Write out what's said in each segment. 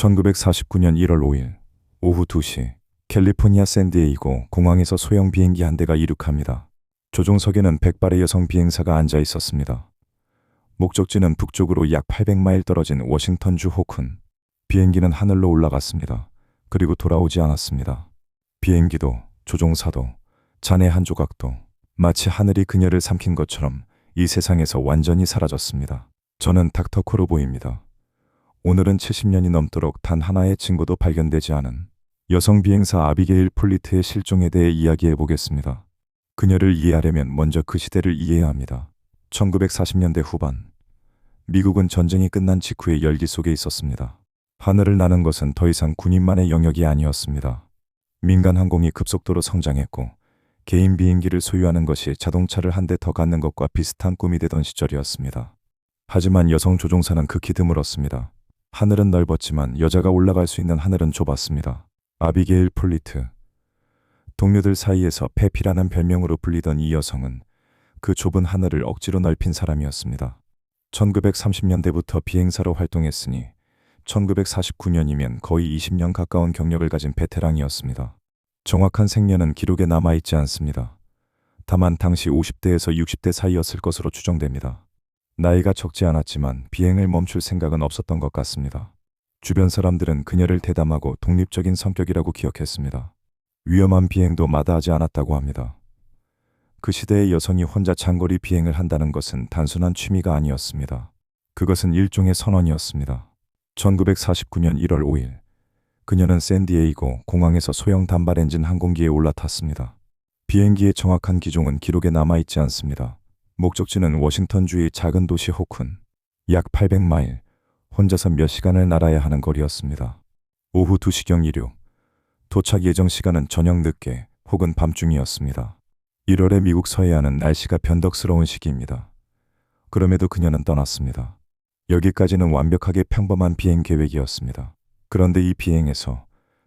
1949년 1월 5일 오후 2시 캘리포니아 샌디에이고 공항에서 소형 비행기 한 대가 이륙합니다. 조종석에는 100발의 여성 비행사가 앉아 있었습니다. 목적지는 북쪽으로 약 800마일 떨어진 워싱턴주 호쿤. 비행기는 하늘로 올라갔습니다. 그리고 돌아오지 않았습니다. 비행기도 조종사도 잔해 한 조각도 마치 하늘이 그녀를 삼킨 것처럼 이 세상에서 완전히 사라졌습니다. 저는 닥터 코르보입니다. 오늘은 70년이 넘도록 단 하나의 증거도 발견되지 않은 여성 비행사 아비게일 폴리트의 실종에 대해 이야기해 보겠습니다. 그녀를 이해하려면 먼저 그 시대를 이해해야 합니다. 1940년대 후반, 미국은 전쟁이 끝난 직후의 열기 속에 있었습니다. 하늘을 나는 것은 더 이상 군인만의 영역이 아니었습니다. 민간 항공이 급속도로 성장했고 개인 비행기를 소유하는 것이 자동차를 한 대 더 갖는 것과 비슷한 꿈이 되던 시절이었습니다. 하지만 여성 조종사는 극히 드물었습니다. 하늘은 넓었지만 여자가 올라갈 수 있는 하늘은 좁았습니다. 아비게일 폴리트. 동료들 사이에서 페피라는 별명으로 불리던 이 여성은 그 좁은 하늘을 억지로 넓힌 사람이었습니다. 1930년대부터 비행사로 활동했으니 1949년이면 거의 20년 가까운 경력을 가진 베테랑이었습니다. 정확한 생년은 기록에 남아있지 않습니다. 다만 당시 50대에서 60대 사이였을 것으로 추정됩니다. 나이가 적지 않았지만 비행을 멈출 생각은 없었던 것 같습니다. 주변 사람들은 그녀를 대담하고 독립적인 성격이라고 기억했습니다. 위험한 비행도 마다하지 않았다고 합니다. 그 시대의 여성이 혼자 장거리 비행을 한다는 것은 단순한 취미가 아니었습니다. 그것은 일종의 선언이었습니다. 1949년 1월 5일, 그녀는 샌디에이고 공항에서 소형 단발 엔진 항공기에 올라탔습니다. 비행기의 정확한 기종은 기록에 남아있지 않습니다. 목적지는 워싱턴주의 작은 도시 호쿤, 약 800마일, 혼자서 몇 시간을 날아야 하는 거리였습니다. 오후 2시경 이륙, 도착 예정 시간은 저녁 늦게 혹은 밤중이었습니다. 1월의 미국 서해안은 날씨가 변덕스러운 시기입니다. 그럼에도 그녀는 떠났습니다. 여기까지는 완벽하게 평범한 비행 계획이었습니다. 그런데 이 비행에서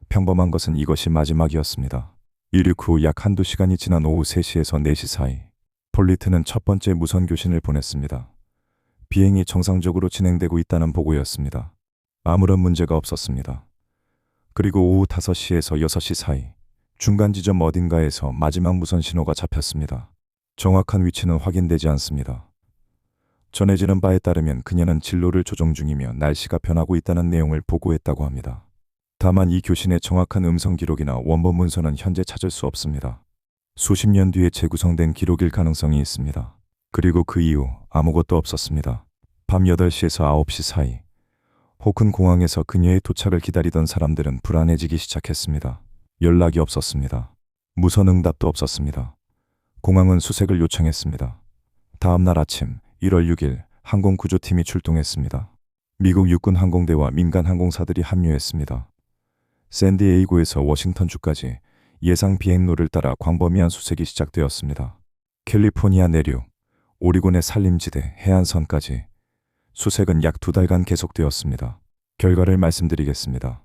평범한 것은 이것이 마지막이었습니다. 이륙 후 약 한두 시간이 지난 오후 3시에서 4시 사이, 폴리트는 첫 번째 무선 교신을 보냈습니다. 비행이 정상적으로 진행되고 있다는 보고였습니다. 아무런 문제가 없었습니다. 그리고 오후 5시에서 6시 사이, 중간 지점 어딘가에서 마지막 무선 신호가 잡혔습니다. 정확한 위치는 확인되지 않습니다. 전해지는 바에 따르면 그녀는 진로를 조정 중이며 날씨가 변하고 있다는 내용을 보고했다고 합니다. 다만 이 교신의 정확한 음성 기록이나 원본 문서는 현재 찾을 수 없습니다. 수십 년 뒤에 재구성된 기록일 가능성이 있습니다. 그리고 그 이후 아무것도 없었습니다. 밤 8시에서 9시 사이, 호큰 공항에서 그녀의 도착을 기다리던 사람들은 불안해지기 시작했습니다. 연락이 없었습니다. 무선 응답도 없었습니다. 공항은 수색을 요청했습니다. 다음 날 아침 1월 6일 항공구조팀이 출동했습니다. 미국 육군 항공대와 민간 항공사들이 합류했습니다. 샌디에이고에서 워싱턴주까지 예상 비행로를 따라 광범위한 수색이 시작되었습니다. 캘리포니아 내륙, 오리곤의 산림지대, 해안선까지 수색은 약 2달간 계속되었습니다. 결과를 말씀드리겠습니다.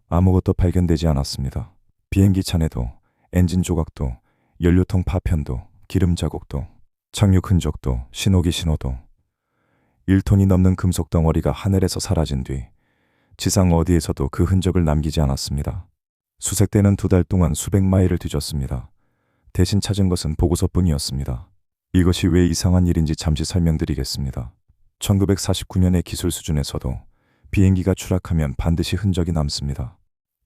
아무것도 발견되지 않았습니다. 비행기 잔해도, 엔진 조각도, 연료통 파편도, 기름 자국도, 착륙 흔적도, 신호기 신호도, 1톤이 넘는 금속 덩어리가 하늘에서 사라진 뒤 지상 어디에서도 그 흔적을 남기지 않았습니다. 수색대는 2달 동안 수백 마일을 뒤졌습니다. 대신 찾은 것은 보고서뿐이었습니다. 이것이 왜 이상한 일인지 잠시 설명드리겠습니다. 1949년의 기술 수준에서도 비행기가 추락하면 반드시 흔적이 남습니다.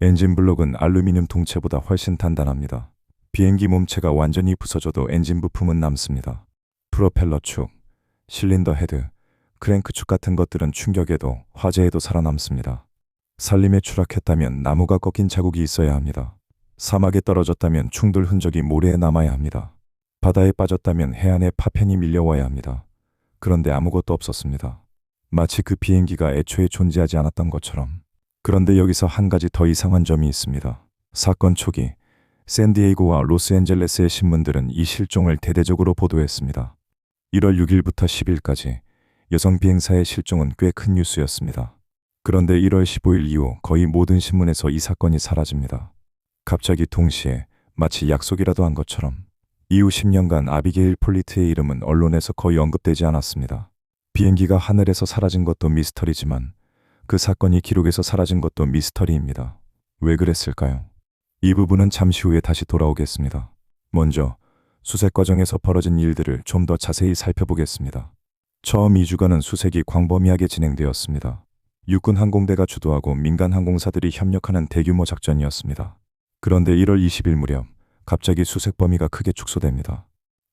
엔진 블록은 알루미늄 동체보다 훨씬 단단합니다. 비행기 몸체가 완전히 부서져도 엔진 부품은 남습니다. 프로펠러 축, 실린더 헤드, 크랭크 축 같은 것들은 충격에도 화재에도 살아남습니다. 산림에 추락했다면 나무가 꺾인 자국이 있어야 합니다. 사막에 떨어졌다면 충돌 흔적이 모래에 남아야 합니다. 바다에 빠졌다면 해안에 파편이 밀려와야 합니다. 그런데 아무것도 없었습니다. 마치 그 비행기가 애초에 존재하지 않았던 것처럼. 그런데 여기서 한 가지 더 이상한 점이 있습니다. 사건 초기 샌디에이고와 로스앤젤레스의 신문들은 이 실종을 대대적으로 보도했습니다. 1월 6일부터 10일까지 여성 비행사의 실종은 꽤 큰 뉴스였습니다. 그런데 1월 15일 이후 거의 모든 신문에서 이 사건이 사라집니다. 갑자기 동시에 마치 약속이라도 한 것처럼. 이후 10년간 아비게일 폴리트의 이름은 언론에서 거의 언급되지 않았습니다. 비행기가 하늘에서 사라진 것도 미스터리지만 그 사건이 기록에서 사라진 것도 미스터리입니다. 왜 그랬을까요? 이 부분은 잠시 후에 다시 돌아오겠습니다. 먼저 수색 과정에서 벌어진 일들을 좀 더 자세히 살펴보겠습니다. 처음 2주간은 수색이 광범위하게 진행되었습니다. 육군 항공대가 주도하고 민간 항공사들이 협력하는 대규모 작전이었습니다. 그런데 1월 20일 무렵 갑자기 수색 범위가 크게 축소됩니다.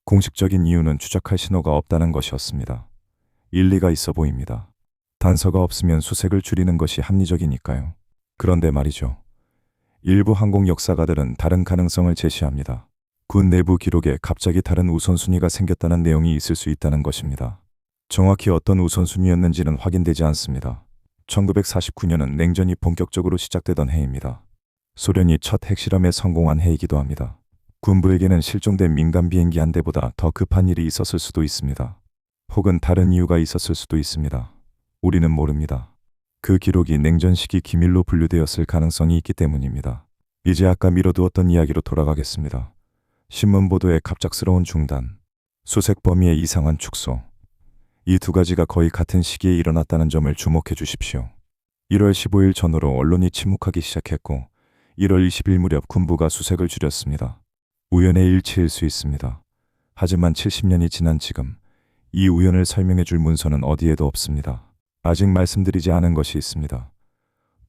공식적인 이유는 추적할 신호가 없다는 것이었습니다. 일리가 있어 보입니다. 단서가 없으면 수색을 줄이는 것이 합리적이니까요. 그런데 말이죠. 일부 항공 역사가들은 다른 가능성을 제시합니다. 군 내부 기록에 갑자기 다른 우선순위가 생겼다는 내용이 있을 수 있다는 것입니다. 정확히 어떤 우선순위였는지는 확인되지 않습니다. 1949년은 냉전이 본격적으로 시작되던 해입니다. 소련이 첫 핵실험에 성공한 해이기도 합니다. 군부에게는 실종된 민간 비행기 한 대보다 더 급한 일이 있었을 수도 있습니다. 혹은 다른 이유가 있었을 수도 있습니다. 우리는 모릅니다. 그 기록이 냉전 시기 기밀로 분류되었을 가능성이 있기 때문입니다. 이제 아까 미뤄두었던 이야기로 돌아가겠습니다. 신문 보도의 갑작스러운 중단, 수색 범위의 이상한 축소. 이 두 가지가 거의 같은 시기에 일어났다는 점을 주목해 주십시오. 1월 15일 전후로 언론이 침묵하기 시작했고 1월 20일 무렵 군부가 수색을 줄였습니다. 우연의 일치일 수 있습니다. 하지만 70년이 지난 지금 이 우연을 설명해 줄 문서는 어디에도 없습니다. 아직 말씀드리지 않은 것이 있습니다.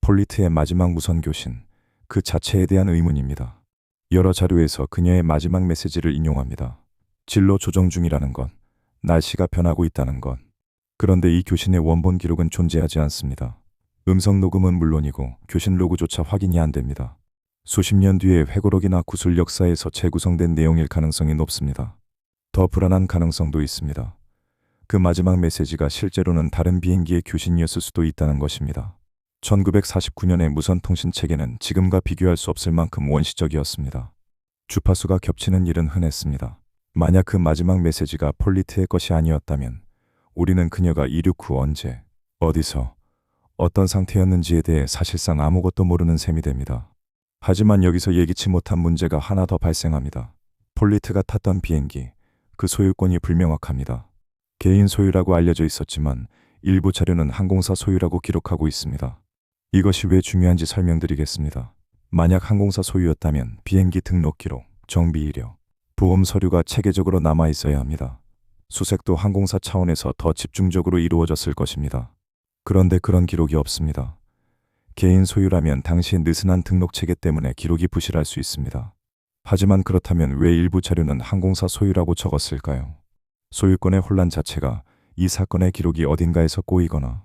폴리트의 마지막 무선 교신, 그 자체에 대한 의문입니다. 여러 자료에서 그녀의 마지막 메시지를 인용합니다. 진로 조정 중이라는 것, 날씨가 변하고 있다는 것. 그런데 이 교신의 원본 기록은 존재하지 않습니다. 음성 녹음은 물론이고 교신 로그조차 확인이 안 됩니다. 수십 년 뒤에 회고록이나 구술 역사에서 재구성된 내용일 가능성이 높습니다. 더 불안한 가능성도 있습니다. 그 마지막 메시지가 실제로는 다른 비행기의 교신이었을 수도 있다는 것입니다. 1949년의 무선 통신 체계는 지금과 비교할 수 없을 만큼 원시적이었습니다. 주파수가 겹치는 일은 흔했습니다. 만약 그 마지막 메시지가 폴리트의 것이 아니었다면 우리는 그녀가 이륙 후 언제, 어디서, 어떤 상태였는지에 대해 사실상 아무것도 모르는 셈이 됩니다. 하지만 여기서 예기치 못한 문제가 하나 더 발생합니다. 폴리트가 탔던 비행기, 그 소유권이 불명확합니다. 개인 소유라고 알려져 있었지만 일부 자료는 항공사 소유라고 기록하고 있습니다. 이것이 왜 중요한지 설명드리겠습니다. 만약 항공사 소유였다면 비행기 등록 기록, 정비 이력, 보험 서류가 체계적으로 남아 있어야 합니다. 수색도 항공사 차원에서 더 집중적으로 이루어졌을 것입니다. 그런데 그런 기록이 없습니다. 개인 소유라면 당시 느슨한 등록 체계 때문에 기록이 부실할 수 있습니다. 하지만 그렇다면 왜 일부 자료는 항공사 소유라고 적었을까요? 소유권의 혼란 자체가 이 사건의 기록이 어딘가에서 꼬이거나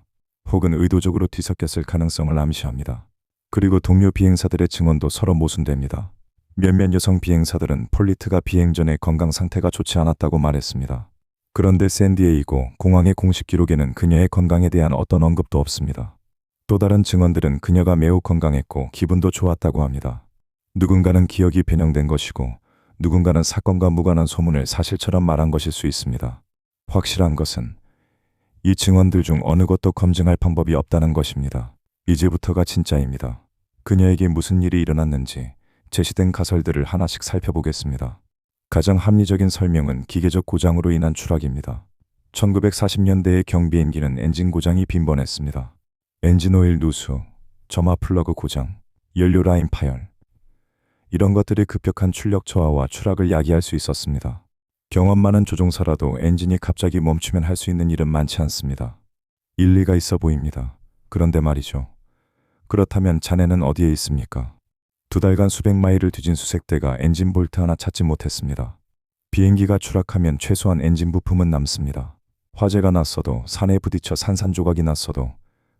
혹은 의도적으로 뒤섞였을 가능성을 암시합니다. 그리고 동료 비행사들의 증언도 서로 모순됩니다. 몇몇 여성 비행사들은 폴리트가 비행 전에 건강 상태가 좋지 않았다고 말했습니다. 그런데 샌디에이고 공항의 공식 기록에는 그녀의 건강에 대한 어떤 언급도 없습니다. 또 다른 증언들은 그녀가 매우 건강했고 기분도 좋았다고 합니다. 누군가는 기억이 변형된 것이고 누군가는 사건과 무관한 소문을 사실처럼 말한 것일 수 있습니다. 확실한 것은 이 증언들 중 어느 것도 검증할 방법이 없다는 것입니다. 이제부터가 진짜입니다. 그녀에게 무슨 일이 일어났는지 제시된 가설들을 하나씩 살펴보겠습니다. 가장 합리적인 설명은 기계적 고장으로 인한 추락입니다. 1940년대의 경비행기는 엔진 고장이 빈번했습니다. 엔진 오일 누수, 점화 플러그 고장, 연료 라인 파열, 이런 것들이 급격한 출력 저하와 추락을 야기할 수 있었습니다. 경험 많은 조종사라도 엔진이 갑자기 멈추면 할 수 있는 일은 많지 않습니다. 일리가 있어 보입니다. 그런데 말이죠. 그렇다면 자네는 어디에 있습니까? 2달간 수백 마일을 뒤진 수색대가 엔진 볼트 하나 찾지 못했습니다. 비행기가 추락하면 최소한 엔진 부품은 남습니다. 화재가 났어도 산에 부딪혀 산산조각이 났어도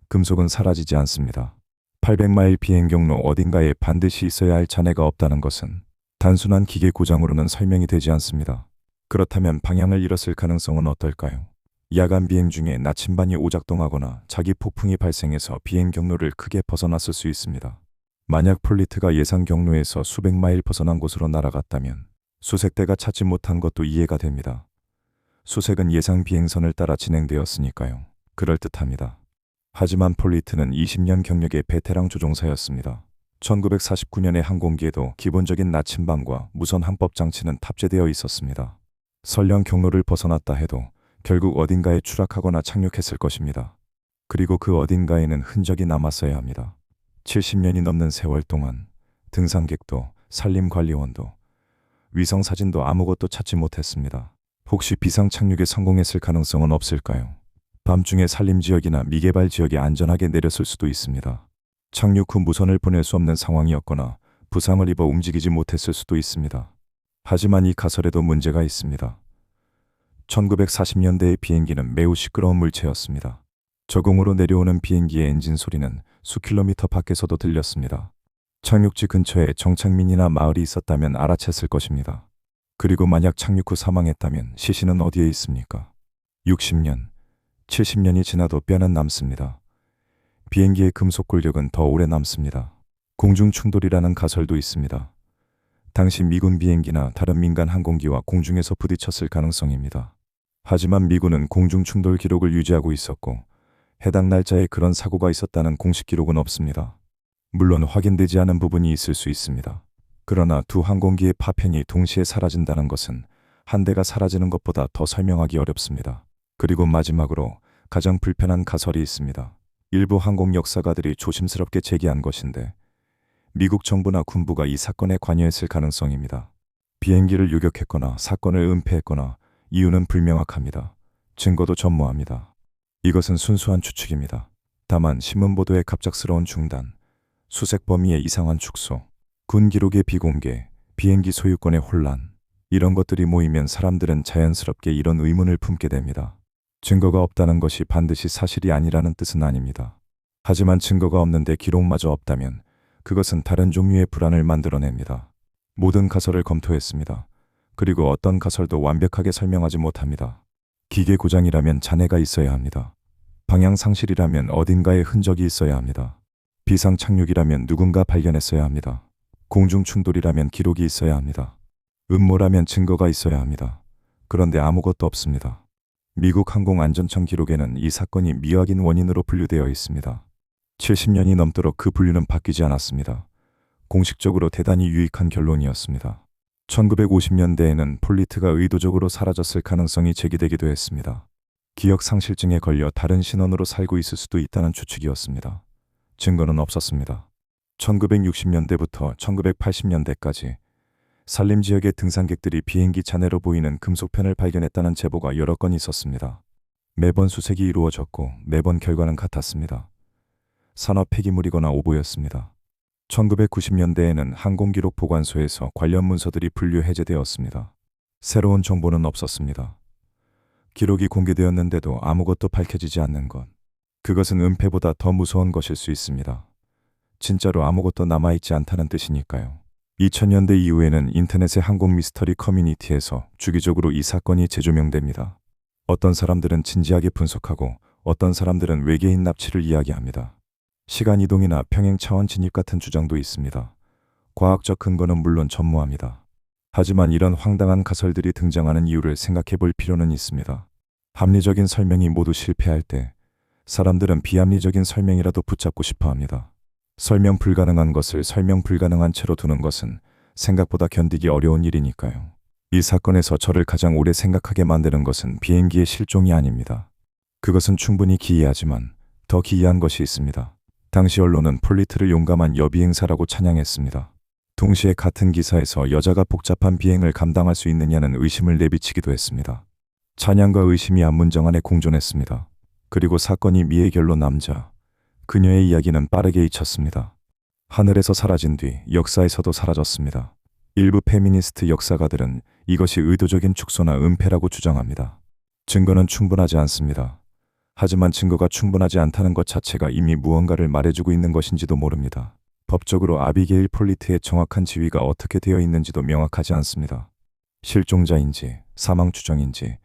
금속은 사라지지 않습니다. 800마일 비행 경로 어딘가에 반드시 있어야 할 잔해가 없다는 것은 단순한 기계 고장으로는 설명이 되지 않습니다. 그렇다면 방향을 잃었을 가능성은 어떨까요? 야간 비행 중에 나침반이 오작동하거나 자기 폭풍이 발생해서 비행 경로를 크게 벗어났을 수 있습니다. 만약 폴리트가 예상 경로에서 수백 마일 벗어난 곳으로 날아갔다면 수색대가 찾지 못한 것도 이해가 됩니다. 수색은 예상 비행선을 따라 진행되었으니까요. 그럴듯합니다. 하지만 폴리트는 20년 경력의 베테랑 조종사였습니다. 1949년의 항공기에도 기본적인 나침반과 무선 항법 장치는 탑재되어 있었습니다. 설령 경로를 벗어났다 해도 결국 어딘가에 추락하거나 착륙했을 것입니다. 그리고 그 어딘가에는 흔적이 남았어야 합니다. 70년이 넘는 세월 동안 등산객도 산림관리원도 위성사진도 아무것도 찾지 못했습니다. 혹시 비상 착륙에 성공했을 가능성은 없을까요? 밤중에 산림지역이나 미개발 지역에 안전하게 내렸을 수도 있습니다. 착륙 후 무선을 보낼 수 없는 상황이었거나 부상을 입어 움직이지 못했을 수도 있습니다. 하지만 이 가설에도 문제가 있습니다. 1940년대의 비행기는 매우 시끄러운 물체였습니다. 저공으로 내려오는 비행기의 엔진 소리는 수 킬로미터 밖에서도 들렸습니다. 착륙지 근처에 정착민이나 마을이 있었다면 알아챘을 것입니다. 그리고 만약 착륙 후 사망했다면 시신은 어디에 있습니까? 60년, 70년이 지나도 뼈는 남습니다. 비행기의 금속 골격은 더 오래 남습니다. 공중 충돌이라는 가설도 있습니다. 당시 미군 비행기나 다른 민간 항공기와 공중에서 부딪혔을 가능성입니다. 하지만 미군은 공중 충돌 기록을 유지하고 있었고 해당 날짜에 그런 사고가 있었다는 공식 기록은 없습니다. 물론 확인되지 않은 부분이 있을 수 있습니다. 그러나 두 항공기의 파편이 동시에 사라진다는 것은 한 대가 사라지는 것보다 더 설명하기 어렵습니다. 그리고 마지막으로 가장 불편한 가설이 있습니다. 일부 항공 역사가들이 조심스럽게 제기한 것인데 미국 정부나 군부가 이 사건에 관여했을 가능성입니다. 비행기를 요격했거나 사건을 은폐했거나 이유는 불명확합니다. 증거도 전무합니다. 이것은 순수한 추측입니다. 다만 신문 보도의 갑작스러운 중단, 수색 범위의 이상한 축소, 군 기록의 비공개, 비행기 소유권의 혼란, 이런 것들이 모이면 사람들은 자연스럽게 이런 의문을 품게 됩니다. 증거가 없다는 것이 반드시 사실이 아니라는 뜻은 아닙니다. 하지만 증거가 없는데 기록마저 없다면 그것은 다른 종류의 불안을 만들어냅니다. 모든 가설을 검토했습니다. 그리고 어떤 가설도 완벽하게 설명하지 못합니다. 기계 고장이라면 잔해가 있어야 합니다. 방향 상실이라면 어딘가에 흔적이 있어야 합니다. 비상 착륙이라면 누군가 발견했어야 합니다. 공중 충돌이라면 기록이 있어야 합니다. 음모라면 증거가 있어야 합니다. 그런데 아무것도 없습니다. 미국 항공안전청 기록에는 이 사건이 미확인 원인으로 분류되어 있습니다. 70년이 넘도록 그 분류는 바뀌지 않았습니다. 공식적으로 대단히 유익한 결론이었습니다. 1950년대에는 폴리트가 의도적으로 사라졌을 가능성이 제기되기도 했습니다. 기억 상실증에 걸려 다른 신원으로 살고 있을 수도 있다는 추측이었습니다. 증거는 없었습니다. 1960년대부터 1980년대까지 산림 지역의 등산객들이 비행기 잔해로 보이는 금속편을 발견했다는 제보가 여러 건 있었습니다. 매번 수색이 이루어졌고 매번 결과는 같았습니다. 산업 폐기물이거나 오보였습니다. 1990년대에는 항공기록 보관소에서 관련 문서들이 분류 해제되었습니다. 새로운 정보는 없었습니다. 기록이 공개되었는데도 아무것도 밝혀지지 않는 것. 그것은 은폐보다 더 무서운 것일 수 있습니다. 진짜로 아무것도 남아있지 않다는 뜻이니까요. 2000년대 이후에는 인터넷의 항공 미스터리 커뮤니티에서 주기적으로 이 사건이 재조명됩니다. 어떤 사람들은 진지하게 분석하고 어떤 사람들은 외계인 납치를 이야기합니다. 시간 이동이나 평행 차원 진입 같은 주장도 있습니다. 과학적 근거는 물론 전무합니다. 하지만 이런 황당한 가설들이 등장하는 이유를 생각해 볼 필요는 있습니다. 합리적인 설명이 모두 실패할 때 사람들은 비합리적인 설명이라도 붙잡고 싶어 합니다. 설명 불가능한 것을 설명 불가능한 채로 두는 것은 생각보다 견디기 어려운 일이니까요. 이 사건에서 저를 가장 오래 생각하게 만드는 것은 비행기의 실종이 아닙니다. 그것은 충분히 기이하지만 더 기이한 것이 있습니다. 당시 언론은 폴리트를 용감한 여비행사라고 찬양했습니다. 동시에 같은 기사에서 여자가 복잡한 비행을 감당할 수 있느냐는 의심을 내비치기도 했습니다. 찬양과 의심이 한 문장 안에 공존했습니다. 그리고 사건이 미해결로 남자, 그녀의 이야기는 빠르게 잊혔습니다. 하늘에서 사라진 뒤 역사에서도 사라졌습니다. 일부 페미니스트 역사가들은 이것이 의도적인 축소나 은폐라고 주장합니다. 증거는 충분하지 않습니다. 하지만 증거가 충분하지 않다는 것 자체가 이미 무언가를 말해주고 있는 것인지도 모릅니다. 법적으로 아비게일 폴리트의 정확한 지위가 어떻게 되어 있는지도 명확하지 않습니다. 실종자인지 사망 추정인지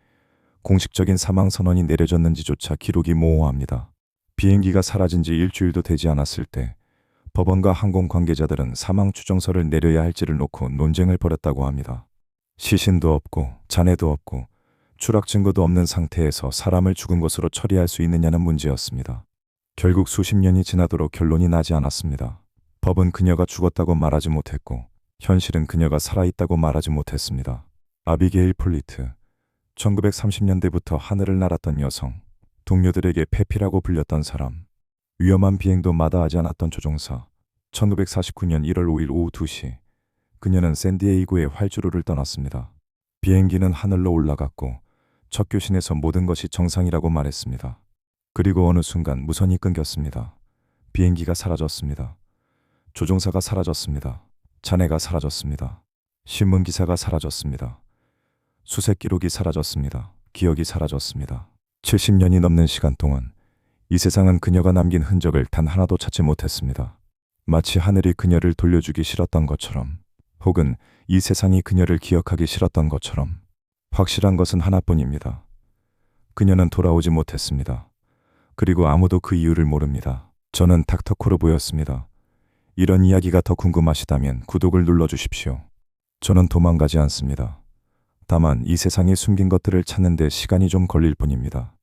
공식적인 사망 선언이 내려졌는지조차 기록이 모호합니다. 비행기가 사라진 지 일주일도 되지 않았을 때 법원과 항공 관계자들은 사망 추정서를 내려야 할지를 놓고 논쟁을 벌였다고 합니다. 시신도 없고 잔해도 없고 추락 증거도 없는 상태에서 사람을 죽은 것으로 처리할 수 있느냐는 문제였습니다. 결국 수십 년이 지나도록 결론이 나지 않았습니다. 법은 그녀가 죽었다고 말하지 못했고 현실은 그녀가 살아있다고 말하지 못했습니다. 아비게일 폴리트, 1930년대부터 하늘을 날았던 여성, 동료들에게 페피라고 불렸던 사람, 위험한 비행도 마다하지 않았던 조종사. 1949년 1월 5일 오후 2시, 그녀는 샌디에이고의 활주로를 떠났습니다. 비행기는 하늘로 올라갔고 첫 교신에서 모든 것이 정상이라고 말했습니다. 그리고 어느 순간 무선이 끊겼습니다. 비행기가 사라졌습니다. 조종사가 사라졌습니다. 자네가 사라졌습니다. 신문 기사가 사라졌습니다. 수색 기록이 사라졌습니다. 기억이 사라졌습니다. 70년이 넘는 시간 동안 이 세상은 그녀가 남긴 흔적을 단 하나도 찾지 못했습니다. 마치 하늘이 그녀를 돌려주기 싫었던 것처럼, 혹은 이 세상이 그녀를 기억하기 싫었던 것처럼. 확실한 것은 하나뿐입니다. 그녀는 돌아오지 못했습니다. 그리고 아무도 그 이유를 모릅니다. 저는 닥터 코르보였습니다. 이런 이야기가 더 궁금하시다면 구독을 눌러주십시오. 저는 도망가지 않습니다. 다만 이 세상에 숨긴 것들을 찾는 데 시간이 좀 걸릴 뿐입니다.